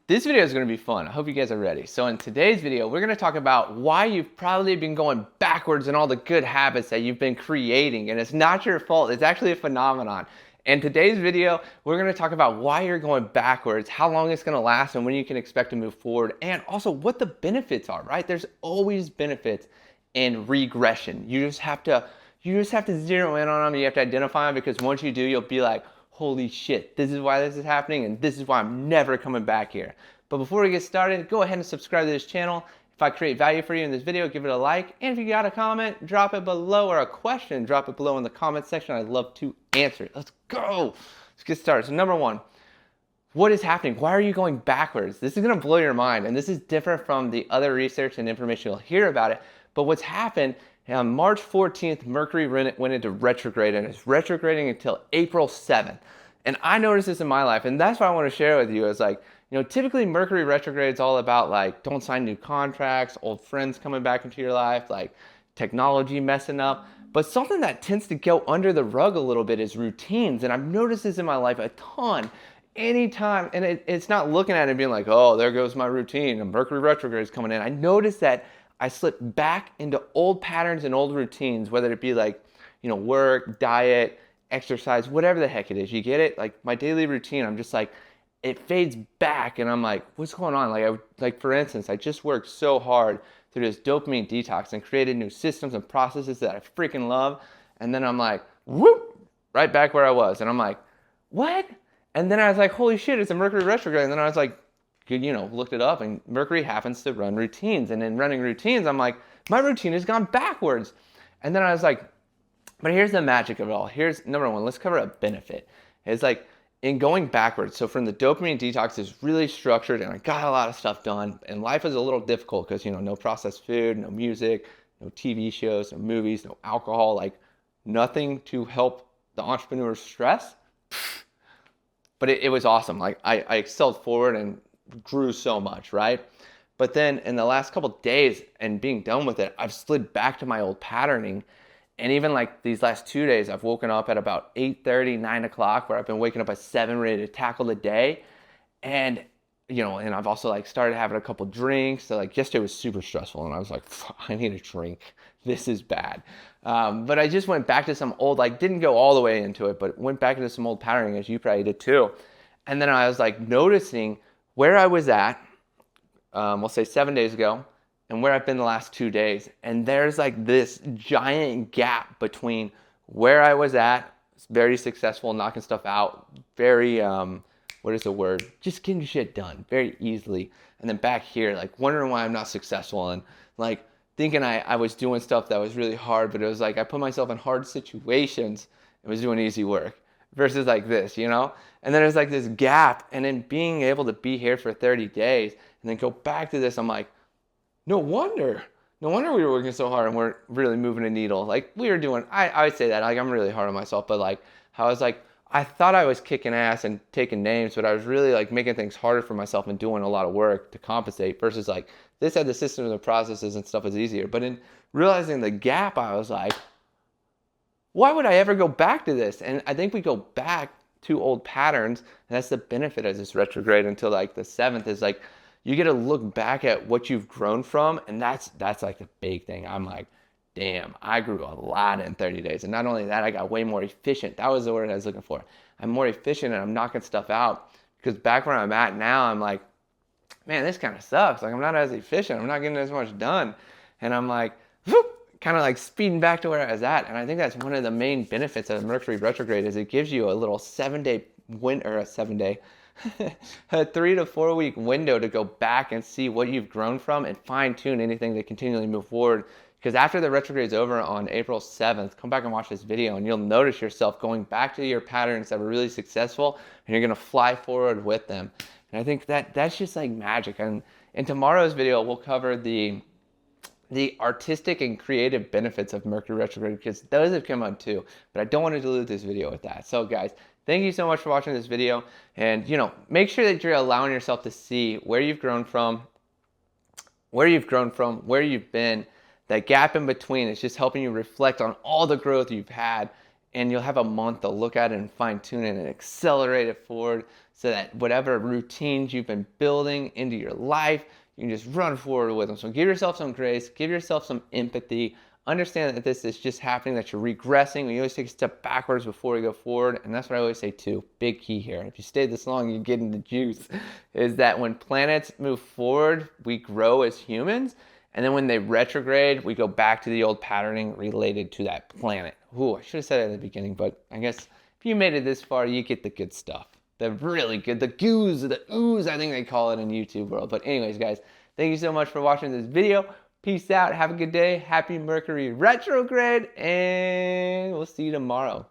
This video is going to be fun. I hope you guys are ready. So in today's video, we're going to talk about why you've probably been going backwards in all the good habits that you've been creating. And it's not your fault. It's actually a phenomenon. In today's video, we're going to talk about why you're going backwards, how long it's going to last, and when you can expect to move forward, and also what the benefits are, right? There's always benefits in regression. You just have to zero in on them. You have to identify them, because once you do, you'll be like, holy shit, this is why this is happening, and this is why I'm never coming back here. But before we get started, go ahead and subscribe to this channel. If I create value for you in this video, give it a like. And if you got a comment, drop it below, or a question, drop it below in the comment section. I'd love to answer it. Let's go. Let's get started. So number one, what is happening? Why are you going backwards? This is going to blow your mind, and this is different from the other research and information you'll hear about it. But what's happened, on March 14th, Mercury went into retrograde, and it's retrograding until April 7th. And I noticed this in my life, and that's what I want to share with you. Is like, typically Mercury retrograde is all about like, don't sign new contracts, old friends coming back into your life, like technology messing up. But something that tends to go under the rug a little bit is routines. And I've noticed this in my life a ton. Anytime, and it's not looking at it and being like, oh, there goes my routine, and Mercury retrograde is coming in. I noticed that I slip back into old patterns and old routines, whether it be like, work, diet, exercise, whatever the heck it is. You get it? Like my daily routine, I'm just like, it fades back, and I'm like, what's going on? Like for instance, I just worked so hard through this dopamine detox and created new systems and processes that I freaking love. And then I'm like, whoop, right back where I was. And I'm like, what? And then I was like, holy shit, it's a Mercury retrograde. And then I was like, looked it up, and Mercury happens to run routines. And in running routines, I'm like, my routine has gone backwards. And then I was like, but here's the magic of it all. Here's number one, let's cover a benefit. It's like, in going backwards, so from the dopamine detox is really structured, and I got a lot of stuff done, and life is a little difficult because, no processed food, no music, no TV shows, no movies, no alcohol, like nothing to help the entrepreneur's stress. But it was awesome. Like I excelled forward and grew so much, right? But then in the last couple of days and being done with it, I've slid back to my old patterning. And even like these last 2 days, I've woken up at about 8:30, 9 o'clock, where I've been waking up at 7, ready to tackle the day. And, and I've also like started having a couple drinks. So like yesterday was super stressful, and I was like, I need a drink. This is bad. But I just went back to some old, didn't go all the way into it, but went back into some old patterning, as you probably did too. And then I was like noticing where I was at, we'll say 7 days ago, and where I've been the last 2 days. And there's like this giant gap between where I was at, very successful, knocking stuff out, very, what is the word? Just getting shit done very easily. And then back here, like wondering why I'm not successful, and like thinking I was doing stuff that was really hard, but it was like I put myself in hard situations and was doing easy work versus like this, And then there's like this gap, and then being able to be here for 30 days and then go back to this, I'm like, no wonder we were working so hard and we're really moving a needle. Like we were doing, I would say that, like I'm really hard on myself, but like I was like, I thought I was kicking ass and taking names, but I was really like making things harder for myself and doing a lot of work to compensate, versus like this had the systems and processes and stuff was easier. But in realizing the gap, I was like, why would I ever go back to this? And I think we go back to old patterns, and that's the benefit of this retrograde until like the 7th, is like, you get to look back at what you've grown from, and that's like the big thing. I'm like, damn, I grew a lot in 30 days. And not only that, I got way more efficient. That was the word I was looking for. I'm more efficient, and I'm knocking stuff out, because back where I'm at now, I'm like, man, this kind of sucks. Like I'm not as efficient. I'm not getting as much done. And I'm like, kind of like speeding back to where I was at. And I think that's one of the main benefits of Mercury retrograde, is it gives you a little 7-day a 3 to 4 week window to go back and see what you've grown from and fine tune anything to continually move forward. Because after the retrograde is over on April 7th, come back and watch this video, and you'll notice yourself going back to your patterns that were really successful, and you're going to fly forward with them. And I think that's just like magic. And in tomorrow's video, we'll cover the artistic and creative benefits of Mercury retrograde, because those have come up too. But I don't want to dilute this video with that. So guys, thank you so much for watching this video. And make sure that you're allowing yourself to see where you've grown from, where you've been. That gap in between is just helping you reflect on all the growth you've had and you'll have a month to look at it and fine tune it and accelerate it forward so that whatever routines you've been building into your life, you can just run forward with them. So give yourself some grace, give yourself some empathy, understand that this is just happening, that you're regressing. We always take a step backwards before we go forward, and that's what I always say too. Big key here. If you stay this long, you get into juice, is that when planets move forward, we grow as humans, and then when they retrograde, we go back to the old patterning related to that planet. Ooh, I should have said it at the beginning, but I guess if you made it this far, you get the good stuff. The really good, the goos, the ooze, I think they call it in YouTube world. But anyways, guys, thank you so much for watching this video. Peace out. Have a good day. Happy Mercury Retrograde, and we'll see you tomorrow.